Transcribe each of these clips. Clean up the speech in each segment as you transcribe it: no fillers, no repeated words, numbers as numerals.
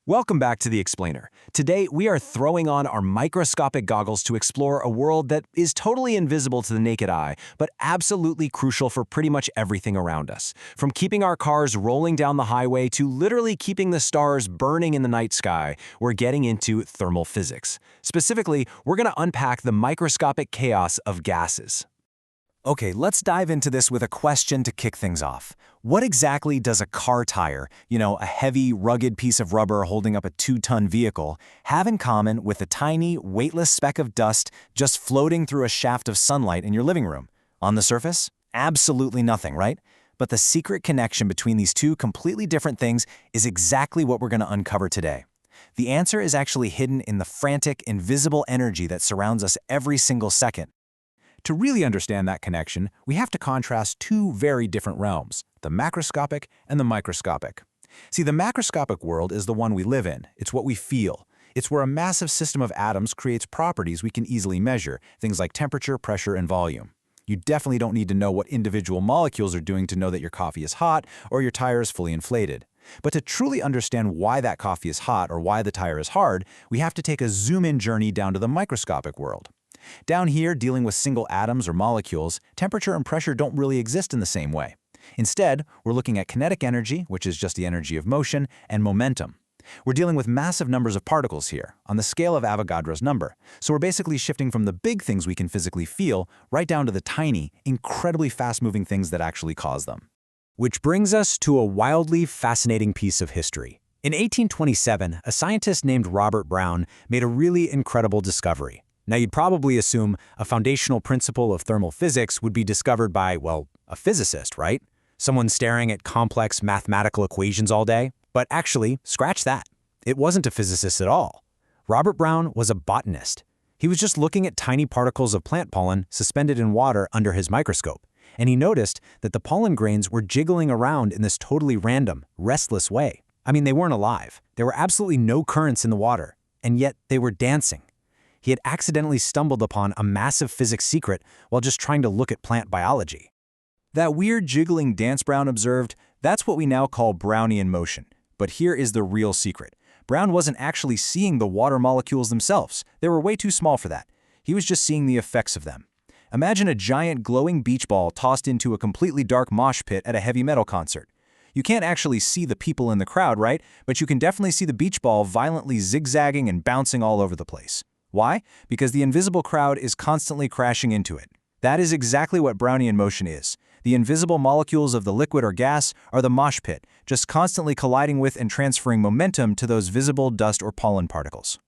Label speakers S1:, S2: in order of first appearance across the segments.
S1: Welcome back to The Explainer. Today, we are throwing on our microscopic goggles to explore a world that is totally invisible to the naked eye, but absolutely crucial for pretty much everything around us. From keeping our cars rolling down the highway to literally keeping the stars burning in the night sky, we're getting into thermal physics. Specifically, we're going to unpack the microscopic chaos of gases. Okay, let's dive into this with a question to kick things off. What exactly does a car tire, a heavy, rugged piece of rubber holding up a 2-ton vehicle, have in common with a tiny, weightless speck of dust just floating through a shaft of sunlight in your living room? On the surface? Absolutely nothing, right? But the secret connection between these two completely different things is exactly what we're going to uncover today. The answer is actually hidden in the frantic, invisible energy that surrounds us every single second. To really understand that connection, we have to contrast two very different realms, the macroscopic and the microscopic. See, the macroscopic world is the one we live in. It's what we feel. It's where a massive system of atoms creates properties we can easily measure, things like temperature, pressure, and volume. You definitely don't need to know what individual molecules are doing to know that your coffee is hot or your tire is fully inflated. But to truly understand why that coffee is hot or why the tire is hard, we have to take a zoom-in journey down to the microscopic world. Down here, dealing with single atoms or molecules, temperature and pressure don't really exist in the same way. Instead, we're looking at kinetic energy, which is just the energy of motion, and momentum. We're dealing with massive numbers of particles here, on the scale of Avogadro's number. So we're basically shifting from the big things we can physically feel right down to the tiny, incredibly fast-moving things that actually cause them. Which brings us to a wildly fascinating piece of history. In 1827, a scientist named Robert Brown made a really incredible discovery. Now, you'd probably assume a foundational principle of thermal physics would be discovered by, well, a physicist, right? Someone staring at complex mathematical equations all day. But actually, scratch that. It wasn't a physicist at all. Robert Brown was a botanist. He was just looking at tiny particles of plant pollen suspended in water under his microscope, and he noticed that the pollen grains were jiggling around in this totally random, restless way. I mean, they weren't alive. There were absolutely no currents in the water, and yet they were dancing. He had accidentally stumbled upon a massive physics secret while just trying to look at plant biology. That weird jiggling dance Brown observed, that's what we now call Brownian motion. But here is the real secret. Brown wasn't actually seeing the water molecules themselves. They were way too small for that. He was just seeing the effects of them. Imagine a giant glowing beach ball tossed into a completely dark mosh pit at a heavy metal concert. You can't actually see the people in the crowd, right? But you can definitely see the beach ball violently zigzagging and bouncing all over the place. Why? Because the invisible crowd is constantly crashing into it. That is exactly what Brownian motion is. The invisible molecules of the liquid or gas are the mosh pit, just constantly colliding with and transferring momentum to those visible dust or pollen particles.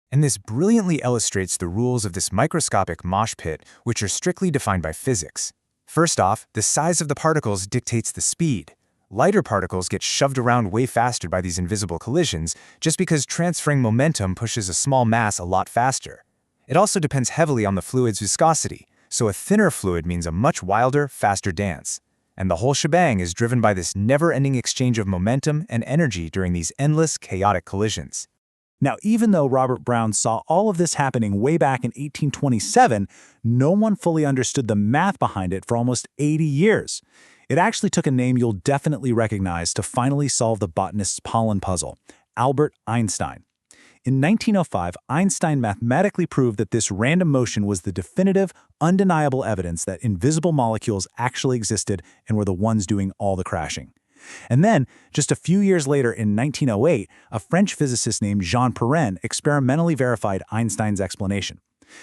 S1: And this brilliantly illustrates the rules of this microscopic mosh pit, which are strictly defined by physics. First off, the size of the particles dictates the speed. Lighter particles get shoved around way faster by these invisible collisions just because transferring momentum pushes a small mass a lot faster. It also depends heavily on the fluid's viscosity, so a thinner fluid means a much wilder, faster dance. And the whole shebang is driven by this never-ending exchange of momentum and energy during these endless, chaotic collisions.
S2: Now, even though Robert Brown saw all of this happening way back in 1827, no one fully understood the math behind it for almost 80 years. It actually took a name you'll definitely recognize to finally solve the botanist's pollen puzzle: Albert Einstein. In 1905, Einstein mathematically proved that this random motion was the definitive, undeniable evidence that invisible molecules actually existed and were the ones doing all the crashing. And then, just a few years later in 1908, a French physicist named Jean Perrin experimentally verified Einstein's explanation.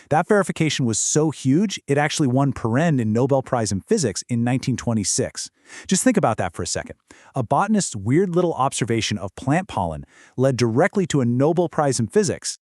S2: That verification was so huge, it actually won Perrin a Nobel Prize in Physics in 1926. Just think about that for a second. A botanist's weird little observation of plant pollen led directly to a Nobel Prize in Physics.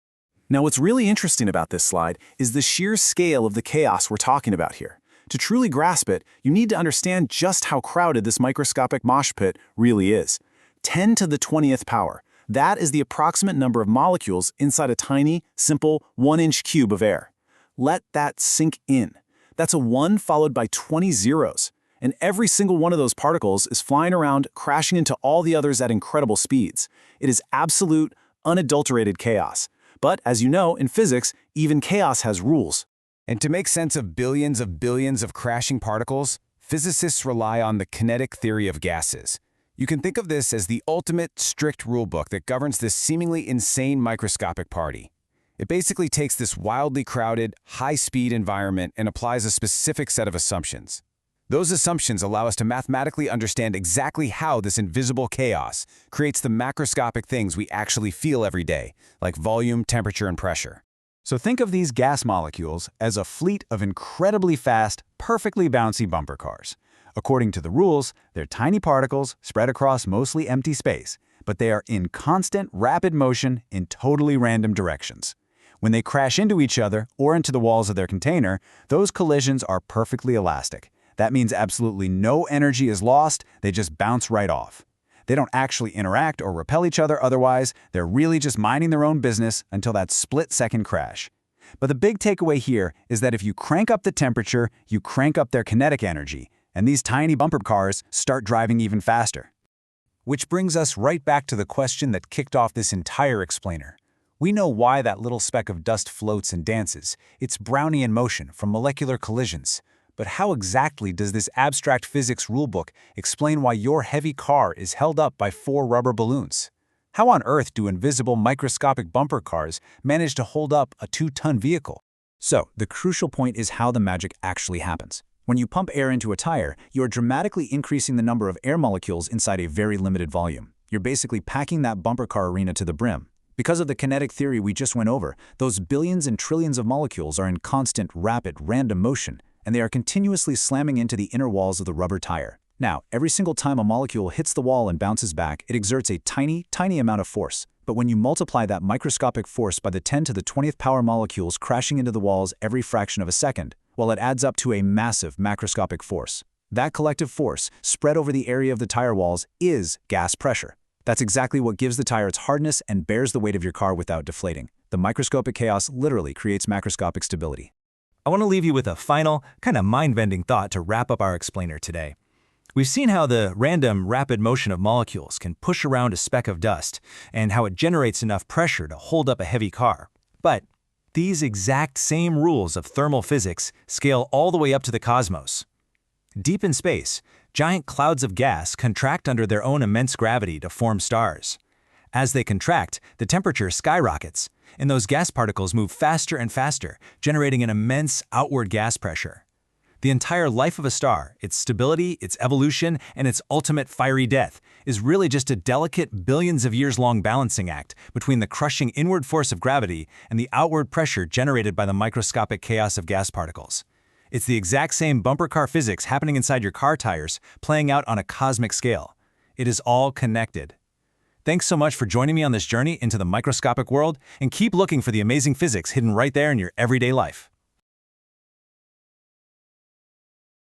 S1: Now, what's really interesting about this slide is the sheer scale of the chaos we're talking about here. To truly grasp it, you need to understand just how crowded this microscopic mosh pit really is. 10 to the 20th power. That is the approximate number of molecules inside a tiny, simple 1-inch cube of air. Let that sink in. That's a 1 followed by 20 zeros. And every single one of those particles is flying around, crashing into all the others at incredible speeds. It is absolute, unadulterated chaos. But as you know, in physics, even chaos has rules. And to make sense of billions of crashing particles, physicists rely on the kinetic theory of gases. You can think of this as the ultimate strict rulebook that governs this seemingly insane microscopic party. It basically takes this wildly crowded, high-speed environment and applies a specific set of assumptions. Those assumptions allow us to mathematically understand exactly how this invisible chaos creates the macroscopic things we actually feel every day, like volume, temperature, and pressure.
S2: So think of these gas molecules as a fleet of incredibly fast, perfectly bouncy bumper cars. According to the rules, they're tiny particles spread across mostly empty space, but they are in constant, rapid motion in totally random directions. When they crash into each other or into the walls of their container, those collisions are perfectly elastic. That means absolutely no energy is lost, they just bounce right off. They don't actually interact or repel each other otherwise, they're really just minding their own business until that split-second crash. But the big takeaway here is that if you crank up the temperature, you crank up their kinetic energy, and these tiny bumper cars start driving even faster.
S1: Which brings us right back to the question that kicked off this entire explainer. We know why that little speck of dust floats and dances. It's Brownian motion from molecular collisions. But how exactly does this abstract physics rulebook explain why your heavy car is held up by 4 rubber balloons? How on earth do invisible microscopic bumper cars manage to hold up a 2-ton vehicle?
S2: So, the crucial point is how the magic actually happens. When you pump air into a tire, you're dramatically increasing the number of air molecules inside a very limited volume. You're basically packing that bumper car arena to the brim. Because of the kinetic theory we just went over, those billions and trillions of molecules are in constant, rapid, random motion, and they are continuously slamming into the inner walls of the rubber tire. Now, every single time a molecule hits the wall and bounces back, it exerts a tiny, tiny amount of force. But when you multiply that microscopic force by the 10 to the 20th power molecules crashing into the walls every fraction of a second, well, it adds up to a massive macroscopic force. That collective force, spread over the area of the tire walls, is gas pressure. That's exactly what gives the tire its hardness and bears the weight of your car without deflating. The microscopic chaos literally creates macroscopic stability.
S3: I want to leave you with a final, kind of mind-bending thought to wrap up our explainer today. We've seen how the random, rapid motion of molecules can push around a speck of dust and how it generates enough pressure to hold up a heavy car. But these exact same rules of thermal physics scale all the way up to the cosmos. Deep in space, giant clouds of gas contract under their own immense gravity to form stars. As they contract, the temperature skyrockets, and those gas particles move faster and faster, generating an immense outward gas pressure. The entire life of a star, its stability, its evolution, and its ultimate fiery death, is really just a delicate billions of years long balancing act between the crushing inward force of gravity and the outward pressure generated by the microscopic chaos of gas particles. It's the exact same bumper car physics happening inside your car tires, playing out on a cosmic scale. It is all connected. Thanks so much for joining me on this journey into the microscopic world, and keep looking for the amazing physics hidden right there in your everyday life.